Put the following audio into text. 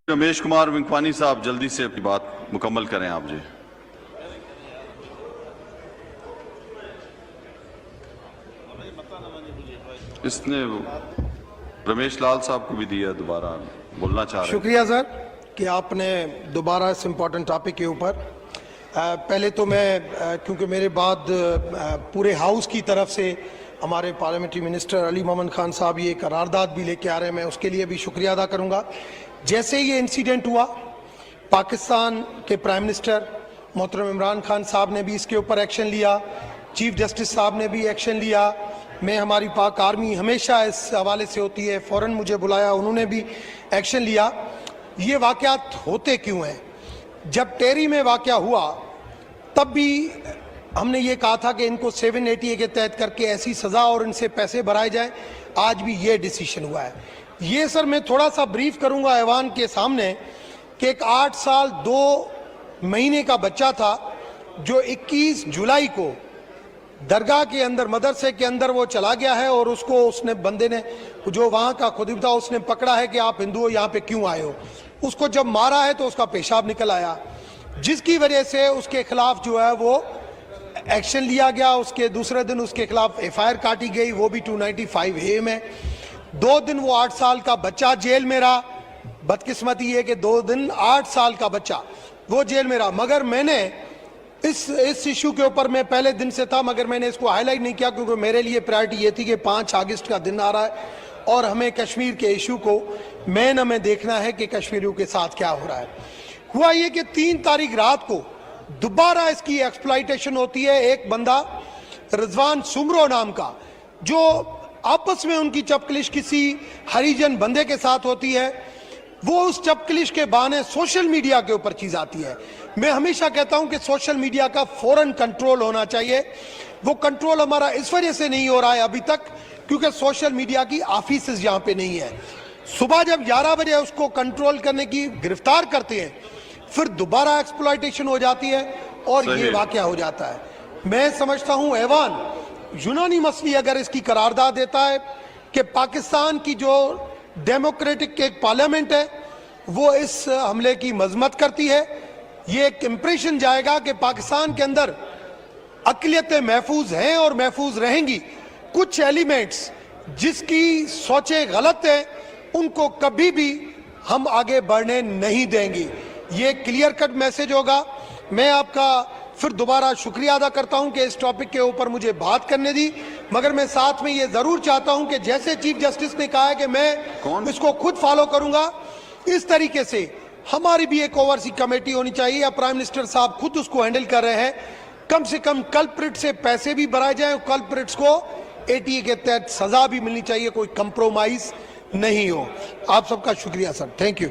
रमेश कुमार विंकवानी साहब जल्दी से अपनी बात मुकम्मल करें आप जी। इसने रमेश लाल साहब को भी दिया, दोबारा बोलना चाह रहे हैं। शुक्रिया सर कि आपने दोबारा इस इम्पोर्टेंट टॉपिक के ऊपर पहले तो मैं क्योंकि मेरे बाद पूरे हाउस की तरफ से हमारे पार्लियामेंट्री मिनिस्टर अली मोहम्मद खान साहब ये करारदाद भी लेके आ रहे हैं, मैं उसके लिए भी शुक्रिया अदा करूंगा। जैसे ये इंसिडेंट हुआ, पाकिस्तान के प्राइम मिनिस्टर मोहतरम इमरान खान साहब ने भी इसके ऊपर एक्शन लिया, चीफ जस्टिस साहब ने भी एक्शन लिया, मैं हमारी पाक आर्मी हमेशा इस हवाले से होती है, फ़ौरन मुझे बुलाया, उन्होंने भी एक्शन लिया। ये वाक़यात होते क्यों हैं? जब टेरी में वाक़या हुआ तब भी हमने ये कहा था कि इनको 780 के तहत करके ऐसी सज़ा और इनसे पैसे भराए जाए। आज भी ये डिसीशन हुआ है। ये सर मैं थोड़ा सा ब्रीफ करूंगा ऐवान के सामने कि एक 8 साल 2 महीने का बच्चा था जो 21 जुलाई को दरगाह के अंदर, मदरसे के अंदर वो चला गया है और उसको उसने बंदे ने, जो वहाँ का खुदीब था, उसने पकड़ा है कि आप हिंदू हो, यहाँ पे क्यों आए हो। उसको जब मारा है तो उसका पेशाब निकल आया, जिसकी वजह से उसके खिलाफ जो है वो एक्शन लिया गया। उसके दूसरे दिन उसके खिलाफ FIR काटी गई, वो भी 295A में। 2 दिन वो 8 साल का बच्चा जेल में रहा। बदकिस्मती है कि 2 दिन 8 साल का बच्चा वो जेल में रहा। मगर मैंने इस इशू के ऊपर, मैं पहले दिन से था मगर मैंने इसको हाईलाइट नहीं किया क्योंकि मेरे लिए प्रायोरिटी ये थी कि 5 अगस्त का दिन आ रहा है और हमें कश्मीर के इशू को हमें देखना है कि कश्मीरियों के साथ क्या हो रहा है। हुआ ये कि 3 तारीख रात को दोबारा इसकी एक्सप्लॉइटेशन होती है। एक बंदा रिजवान सुमरो नाम का, जो आपस में उनकी चपकलिश किसी हरिजन बंदे के साथ होती है, वो उस चपकलिश के बहाने सोशल मीडिया के ऊपर चीज आती है। मैं हमेशा कहता हूं कि सोशल मीडिया का फौरन कंट्रोल होना चाहिए। वो कंट्रोल हमारा इस वजह से नहीं हो रहा है अभी तक क्योंकि सोशल मीडिया की ऑफिसेज यहां पे नहीं है। सुबह जब 11 बजे उसको कंट्रोल करने की गिरफ्तार करते हैं, फिर दोबारा एक्सप्लॉइटेशन हो जाती है और ये वाकया हो जाता है। मैं समझता हूं ऐवान यूनानिमसली अगर इसकी करारदाद देता है कि पाकिस्तान की जो डेमोक्रेटिक एक पार्लियामेंट है वो इस हमले की मजम्मत करती है, ये एक इंप्रेशन जाएगा कि पाकिस्तान के अंदर अक़लियतें महफूज हैं और महफूज रहेंगी। कुछ एलिमेंट्स जिसकी सोचें गलत है उनको कभी भी हम आगे बढ़ने नहीं देंगे। ये क्लियर कट मैसेज होगा। मैं आपका फिर दोबारा शुक्रिया अदा करता हूं कि इस टॉपिक के ऊपर मुझे बात करने दी, मगर मैं साथ में ये जरूर चाहता हूं कि जैसे चीफ जस्टिस ने कहा है कि मैं इसको खुद फॉलो करूंगा, इस तरीके से हमारी भी एक ओवरसी कमेटी होनी चाहिए या प्राइम मिनिस्टर साहब खुद उसको हैंडल कर रहे हैं। कम से कम कल्प्रिट से पैसे भी भराए जाए, कल्प्रिट्स को ATA के तहत सजा भी मिलनी चाहिए, कोई कंप्रोमाइज नहीं हो। आप सबका शुक्रिया सर, थैंक यू।